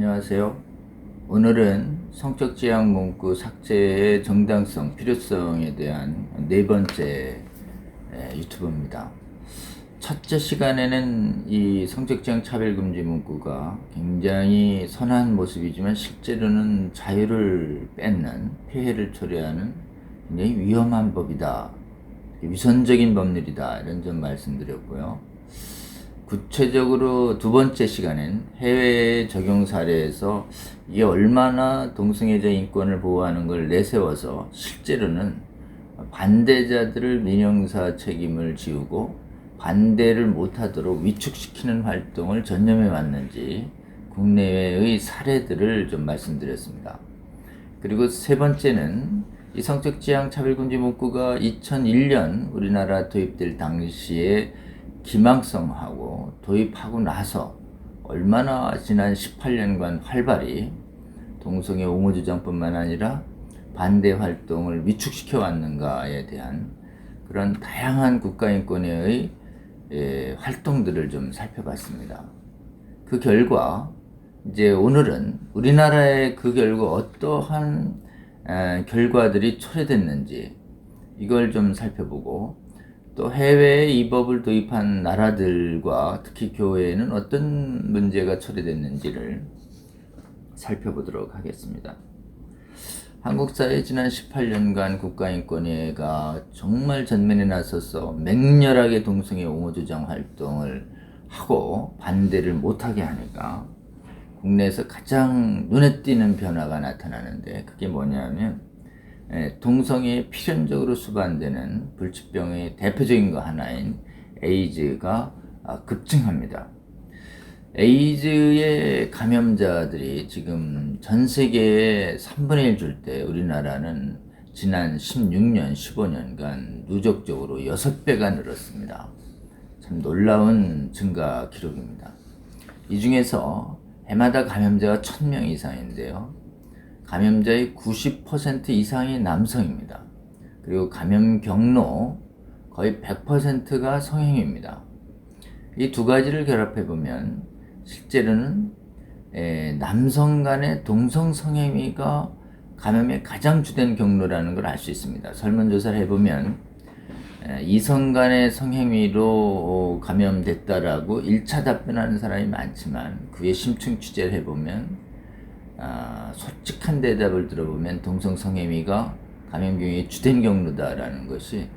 안녕하세요. 오늘은 성적 지향 문구 삭제의 정당성, 필요성에 대한 네 번째 유튜브입니다. 첫째 시간에는 이 성적 지향 차별금지 문구가 굉장히 선한 모습이지만 실제로는 자유를 뺏는, 폐해를 초래하는 굉장히 위험한 법이다, 위선적인 법률이다, 이런 점 말씀드렸고요. 구체적으로 두 번째 시간엔 해외 적용 사례에서 이게 얼마나 동성애자 인권을 보호하는 걸 내세워서 실제로는 반대자들을 민형사 책임을 지우고 반대를 못하도록 위축시키는 활동을 전념해 왔는지 국내외의 사례들을 좀 말씀드렸습니다. 그리고 세 번째는 이 성적 지향 차별금지 문구가 2001년 우리나라 도입될 당시에 기망성하고 도입하고 나서 얼마나 지난 18년간 활발히 동성애 옹호 주장뿐만 아니라 반대 활동을 위축시켜 왔는가에 대한 그런 다양한 국가인권회의 활동들을 좀 살펴봤습니다. 그 결과 이제 오늘은 우리나라의 그 결과 어떠한 결과들이 초래됐는지 이걸 좀 살펴보고, 또 해외에 이 법을 도입한 나라들과 특히 교회에는 어떤 문제가 초래됐는지를 살펴보도록 하겠습니다. 한국 사회 지난 18년간 국가인권회가 정말 전면에 나서서 맹렬하게 동성애 옹호 주장 활동을 하고 반대를 못하게 하니까 국내에서 가장 눈에 띄는 변화가 나타나는데, 그게 뭐냐면 동성애에 필연적으로 수반되는 불치병의 대표적인 거 하나인 에이즈가 급증합니다. 에이즈의 감염자들이 지금 전 세계에 3분의 1 줄 때 우리나라는 지난 16년, 15년간 누적적으로 6배가 늘었습니다. 참 놀라운 증가 기록입니다. 이 중에서 해마다 감염자가 1000명 이상인데요. 감염자의 90% 이상이 남성입니다. 그리고 감염 경로 거의 100%가 성행위입니다. 이 두 가지를 결합해 보면 실제로는 남성 간의 동성 성행위가 감염의 가장 주된 경로라는 걸 알 수 있습니다. 설문조사를 해보면 이성 간의 성행위로 감염됐다라고 1차 답변하는 사람이 많지만 그의 심층 취재를 해보면 솔직한 대답을 들어보면 동성 성행위가 감염 경우의 주된 경로다라는 것이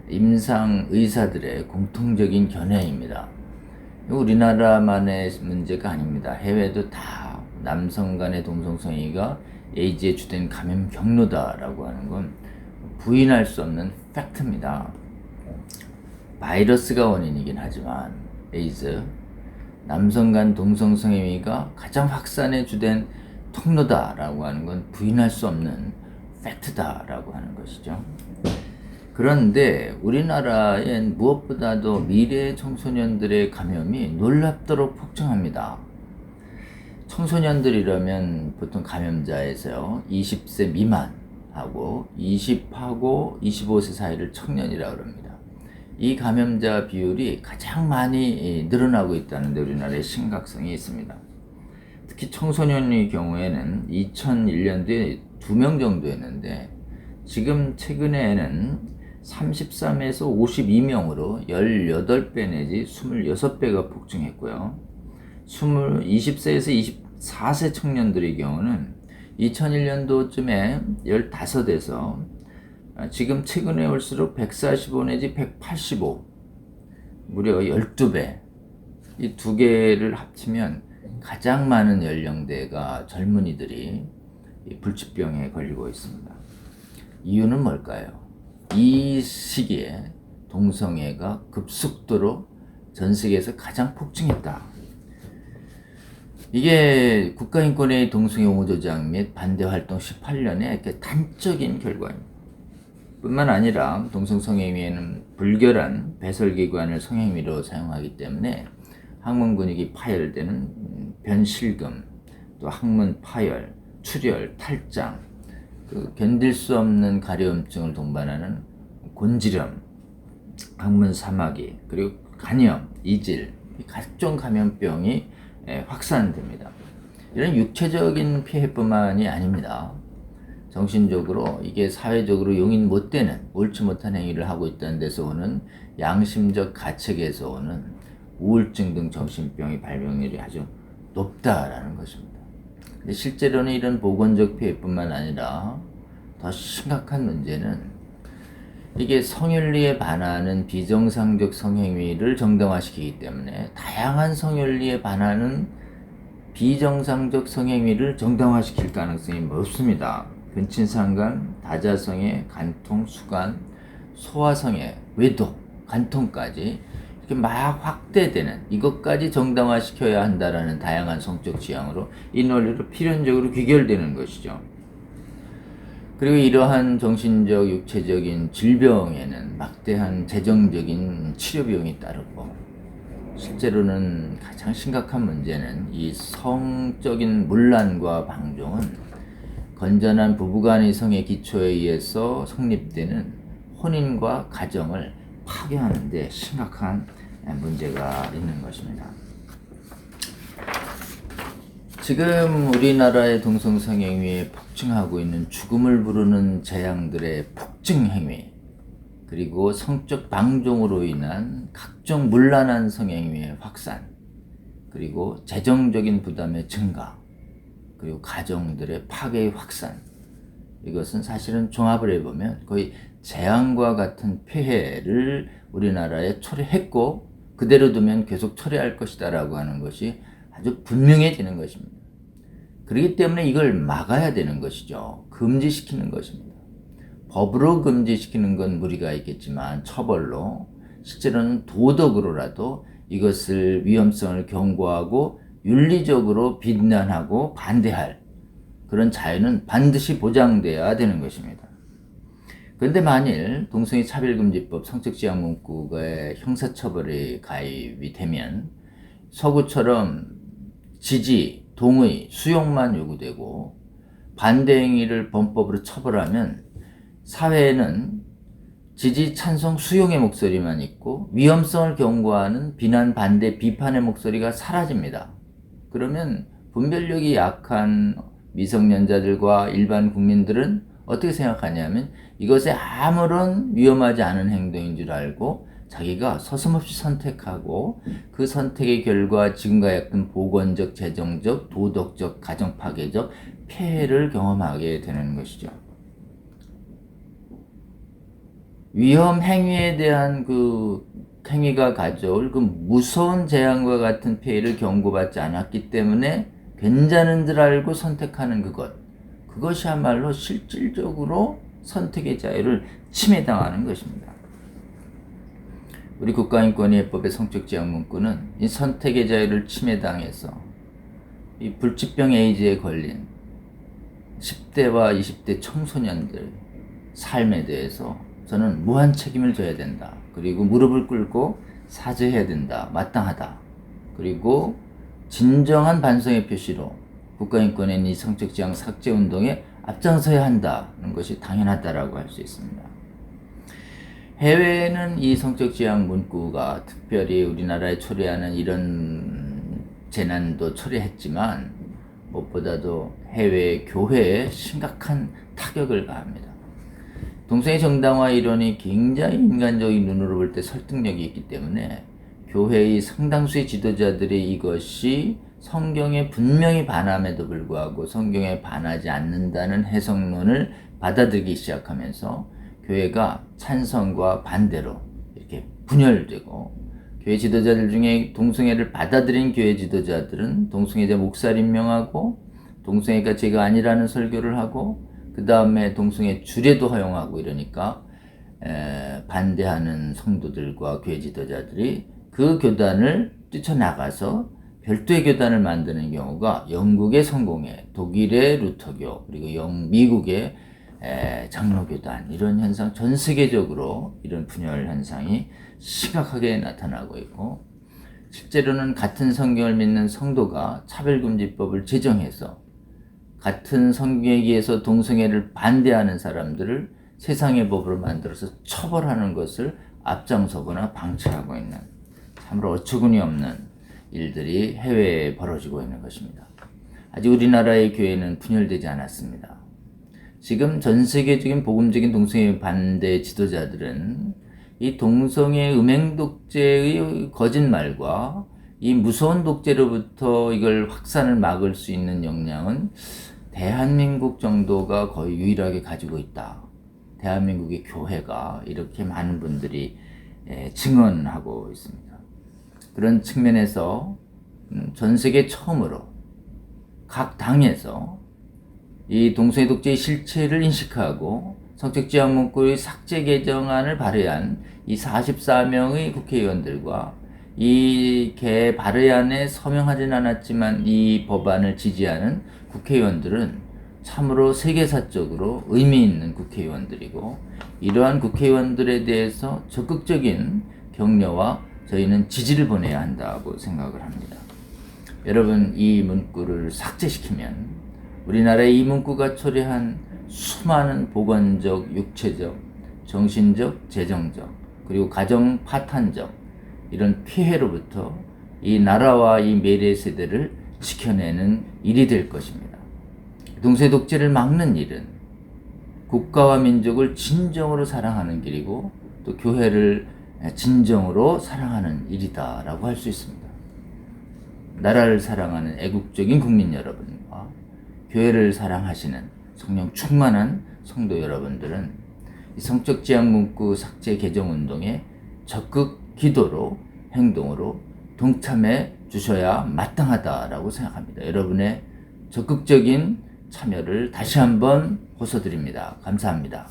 임상 의사들의 공통적인 견해입니다. 우리나라만의 문제가 아닙니다. 해외도 다 남성 간의 동성 성행위가 에이즈의 주된 감염 경로다라고 하는 건 부인할 수 없는 팩트입니다. 바이러스가 원인이긴 하지만 에이즈, 남성 간 동성 성행위가 가장 확산의 주된 통로다라고 하는 건 부인할 수 없는 팩트다라고 하는 것이죠. 그런데 우리나라엔 무엇보다도 미래 청소년들의 감염이 놀랍도록 폭증합니다. 청소년들이라면 보통 감염자에서요 20세 미만하고 20하고 25세 사이를 청년이라고 합니다. 이 감염자 비율이 가장 많이 늘어나고 있다는 데 우리나라의 심각성이 있습니다. 특히 청소년의 경우에는 2001년도에 2명 정도였는데 지금 최근에는 33에서 52명으로 18배 내지 26배가 폭증했고요. 20세에서 24세 청년들의 경우는 2001년도쯤에 15에서 지금 최근에 올수록 145 내지 185, 무려 12배. 이 두 개를 합치면 가장 많은 연령대가 젊은이들이 불치병에 걸리고 있습니다. 이유는 뭘까요? 이 시기에 동성애가 급속도로 전 세계에서 가장 폭증했다. 이게 국가인권회의 동성애 옹호 조장 및 반대 활동 18년의 단적인 결과입니다. 뿐만 아니라 동성 성행위에는 불결한 배설기관을 성행위로 사용하기 때문에 항문 근육이 파열되는 변실금, 또 항문 파열, 출혈, 탈장, 견딜 수 없는 가려움증을 동반하는 곤지렴, 항문 사마귀, 그리고 간염, 이질, 각종 감염병이 확산됩니다. 이런 육체적인 피해뿐만이 아닙니다. 정신적으로 이게 사회적으로 용인 못 되는 옳지 못한 행위를 하고 있다는 데서 오는 양심적 가책에서 오는 우울증 등 정신병의 발병률이 아주 높다라는 것입니다. 근데 실제로는 이런 보건적 피해뿐만 아니라 더 심각한 문제는 이게 성윤리에 반하는 비정상적 성행위를 정당화시키기 때문에 다양한 성윤리에 반하는 비정상적 성행위를 정당화시킬 가능성이 높습니다. 근친상간, 다자성애, 간통, 수간, 소아성애, 외도, 간통까지 이렇게 막 확대되는 이것까지 정당화시켜야 한다라는 다양한 성적 지향으로 이 논리로 필연적으로 귀결되는 것이죠. 그리고 이러한 정신적, 육체적인 질병에는 막대한 재정적인 치료 비용이 따르고 실제로는 가장 심각한 문제는 이 성적인 문란과 방종은 건전한 부부간의 성의 기초에 의해서 성립되는 혼인과 가정을 파괴하는 데 심각한 문제가 있는 것입니다. 지금 우리나라의 동성성행위에 폭증하고 있는 죽음을 부르는 재앙들의 폭증행위, 그리고 성적 방종으로 인한 각종 문란한 성행위의 확산, 그리고 재정적인 부담의 증가, 그리고 가정들의 파괴의 확산, 이것은 사실은 종합을 해보면 거의 재앙과 같은 폐해를 우리나라에 초래했고 그대로 두면 계속 초래할 것이다 라고 하는 것이 아주 분명해지는 것입니다. 그렇기 때문에 이걸 막아야 되는 것이죠. 금지시키는 것입니다. 법으로 금지시키는 건 무리가 있겠지만 처벌로, 실제로는 도덕으로라도 이것을 위험성을 경고하고 윤리적으로 비난하고 반대할 그런 자유는 반드시 보장돼야 되는 것입니다. 그런데 만일 동성애 차별금지법 성적지향 문구가 형사처벌에 가입이 되면 서구처럼 지지, 동의, 수용만 요구되고 반대 행위를 범법으로 처벌하면 사회에는 지지, 찬성, 수용의 목소리만 있고 위험성을 경고하는 비난, 반대, 비판의 목소리가 사라집니다. 그러면 분별력이 약한 미성년자들과 일반 국민들은 어떻게 생각하냐면 이것에 아무런 위험하지 않은 행동인 줄 알고 자기가 서슴없이 선택하고 그 선택의 결과 지금과 같은 보건적, 재정적, 도덕적, 가정파괴적 폐해를 경험하게 되는 것이죠. 위험 행위에 대한 그 행위가 가져올 그 무서운 재앙과 같은 폐해를 경고받지 않았기 때문에 괜찮은 줄 알고 선택하는 그것이야말로 실질적으로 선택의 자유를 침해당하는 것입니다. 우리 국가인권위법의 성적지향 문구는 이 선택의 자유를 침해당해서 이 불치병 에이즈에 걸린 10대와 20대 청소년들 삶에 대해서 저는 무한 책임을 져야 된다. 그리고 무릎을 꿇고 사죄해야 된다. 마땅하다. 그리고 진정한 반성의 표시로 국가인권위의 성적지향 삭제운동에 앞장서야 한다는 것이 당연하다라고 할 수 있습니다. 해외에는 이 성적지향 문구가 특별히 우리나라에 초래하는 이런 재난도 초래했지만 무엇보다도 해외 교회에 심각한 타격을 가합니다. 동성애 정당화 이론이 굉장히 인간적인 눈으로 볼 때 설득력이 있기 때문에 교회의 상당수의 지도자들이 이것이 성경에 분명히 반함에도 불구하고 성경에 반하지 않는다는 해석론을 받아들이기 시작하면서 교회가 찬성과 반대로 이렇게 분열되고, 교회 지도자들 중에 동성애를 받아들인 교회 지도자들은 동성애자 목사를 임명하고 동성애가 죄가 아니라는 설교를 하고 그 다음에 동성애 주례도 허용하고 이러니까 반대하는 성도들과 교회 지도자들이 그 교단을 뛰쳐나가서 별도의 교단을 만드는 경우가 영국의 성공회, 독일의 루터교, 그리고 미국의 장로교단, 이런 현상, 전 세계적으로 이런 분열 현상이 심각하게 나타나고 있고, 실제로는 같은 성경을 믿는 성도가 차별금지법을 제정해서 같은 성경에 의해서 동성애를 반대하는 사람들을 세상의 법으로 만들어서 처벌하는 것을 앞장서거나 방치하고 있는 참으로 어처구니 없는 일들이 해외에 벌어지고 있는 것입니다. 아직 우리나라의 교회는 분열되지 않았습니다. 지금 전 세계적인 복음적인 동성애 반대 지도자들은 이 동성애 음행 독재의 거짓말과 이 무서운 독재로부터 이걸 확산을 막을 수 있는 역량은 대한민국 정도가 거의 유일하게 가지고 있다. 대한민국의 교회가 이렇게 많은 분들이 증언하고 있습니다. 그런 측면에서 전 세계 처음으로 각 당에서 이 동성애 독재의 실체를 인식하고 성적지향 문구의 삭제 개정안을 발의한 이 44명의 국회의원들과 이 발의안에 서명하진 않았지만 이 법안을 지지하는 국회의원들은 참으로 세계사적으로 의미 있는 국회의원들이고, 이러한 국회의원들에 대해서 적극적인 격려와 저희는 지지를 보내야 한다고 생각을 합니다. 여러분, 이 문구를 삭제시키면 우리나라의 이 문구가 초래한 수많은 보건적, 육체적, 정신적, 재정적, 그리고 가정 파탄적 이런 피해로부터 이 나라와 이 미래 세대를 지켜내는 일이 될 것입니다. 동성애 독재를 막는 일은 국가와 민족을 진정으로 사랑하는 길이고 또 교회를 진정으로 사랑하는 일이다라고 할 수 있습니다. 나라를 사랑하는 애국적인 국민 여러분과 교회를 사랑하시는 성령 충만한 성도 여러분들은 이 성적 지향 문구 삭제 개정 운동에 적극 기도로 행동으로 동참해 주셔야 마땅하다라고 생각합니다. 여러분의 적극적인 참여를 다시 한번 호소드립니다. 감사합니다.